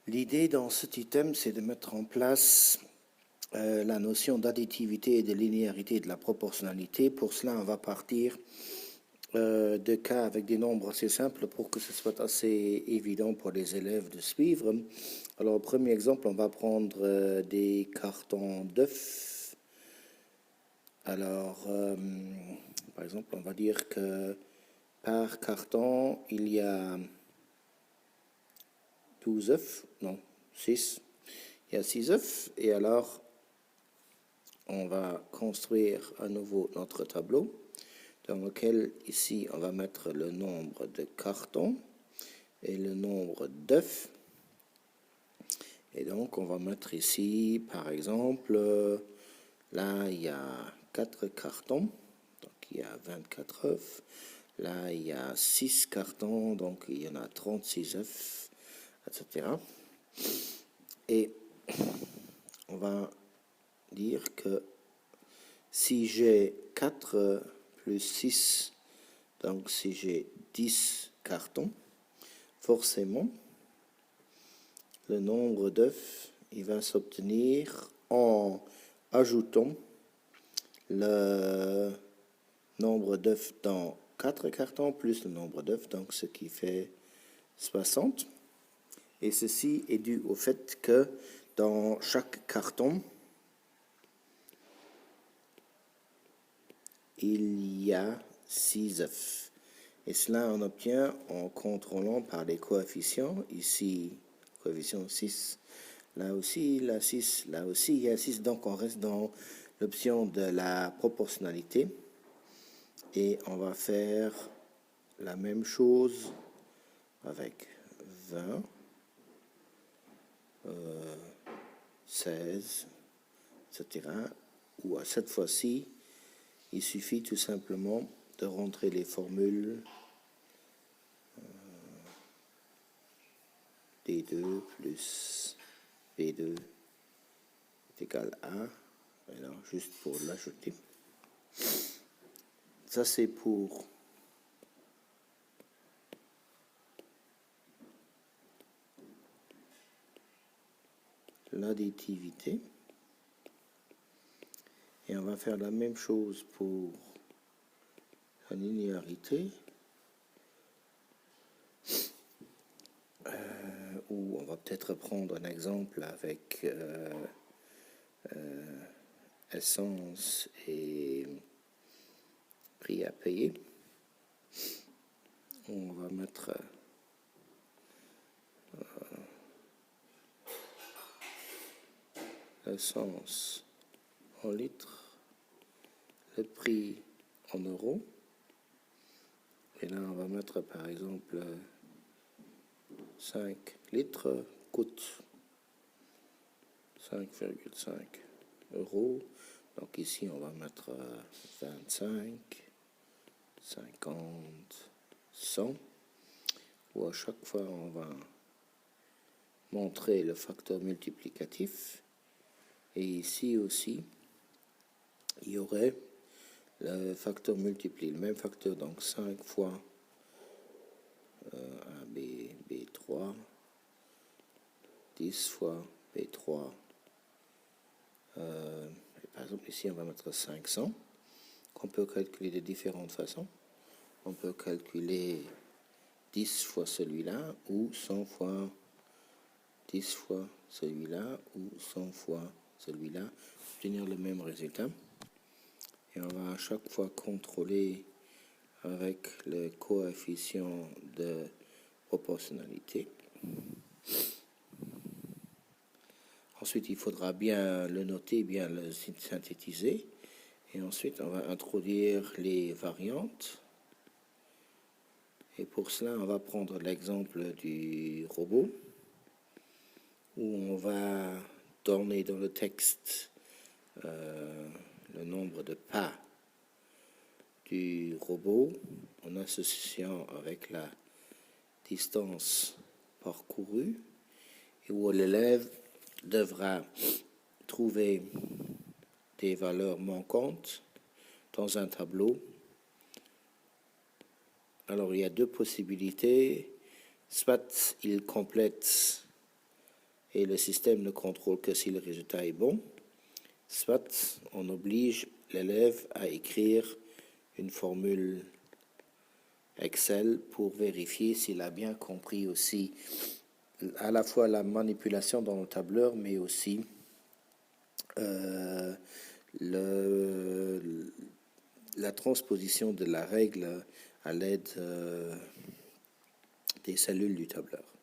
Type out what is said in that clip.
L'idée dans cet item, c'est de mettre en place la notion d'additivité et de linéarité et de la proportionnalité. Pour cela, on va partir de cas avec des nombres assez simples pour que ce soit assez évident pour les élèves de suivre. Alors, au premier exemple, on va prendre des cartons d'œufs. Alors, par exemple, on va dire que par carton, il y a 12 œufs, non, 6. Il y a 6 œufs, et alors on va construire à nouveau notre tableau, dans lequel ici on va mettre le nombre de cartons et le nombre d'œufs. Et donc on va mettre ici, par exemple, là il y a 4 cartons, donc il y a 24 œufs. Là il y a 6 cartons, donc il y en a 36 œufs, etc. Et on va dire que si j'ai 4 plus 6, donc si j'ai 10 cartons, forcément, le nombre d'œufs, il va s'obtenir en ajoutant le nombre d'œufs dans 4 cartons plus le nombre d'œufs, donc ce qui fait 60. Et ceci est dû au fait que dans chaque carton, il y a 6 œufs. Et cela on obtient en contrôlant par les coefficients. Ici, coefficient 6. Là aussi, il y a 6. Là aussi, il y a 6. Donc, on reste dans l'option de la proportionnalité. Et on va faire la même chose avec 20, 16, etc. Ou à cette fois-ci, il suffit tout simplement de rentrer les formules D2 plus B2 est égal à, alors juste pour l'ajouter. Ça c'est pour l'additivité. Et on va faire la même chose pour la linéarité, où on va peut-être prendre un exemple avec essence et prix à payer. On va mettre l'essence en litres, le prix en euros. Et là, on va mettre par exemple 5 litres coûte 5,5 euros. Donc ici, on va mettre 25, 50, 100. Où à chaque fois, on va montrer le facteur multiplicatif. Et ici aussi, il y aurait le facteur multiplié, le même facteur, donc 5 fois B3, 10 fois B3. Par exemple, ici, on va mettre 500, qu'on peut calculer de différentes façons. On peut calculer 10 fois celui-là, ou 100 fois 10 fois celui-là, ou 100 fois celui-là, pour obtenir le même résultat. Et on va à chaque fois contrôler avec le coefficient de proportionnalité. Ensuite, il faudra bien le noter, bien le synthétiser. Et ensuite, on va introduire les variantes. Et pour cela, on va prendre l'exemple du robot, où on va donner dans le texte le nombre de pas du robot en associant avec la distance parcourue, et où l'élève devra trouver des valeurs manquantes dans un tableau. Alors il y a deux possibilités, soit il complète et le système ne contrôle que si le résultat est bon, soit on oblige l'élève à écrire une formule Excel pour vérifier s'il a bien compris aussi à la fois la manipulation dans le tableur, mais aussi la transposition de la règle à l'aide des cellules du tableur.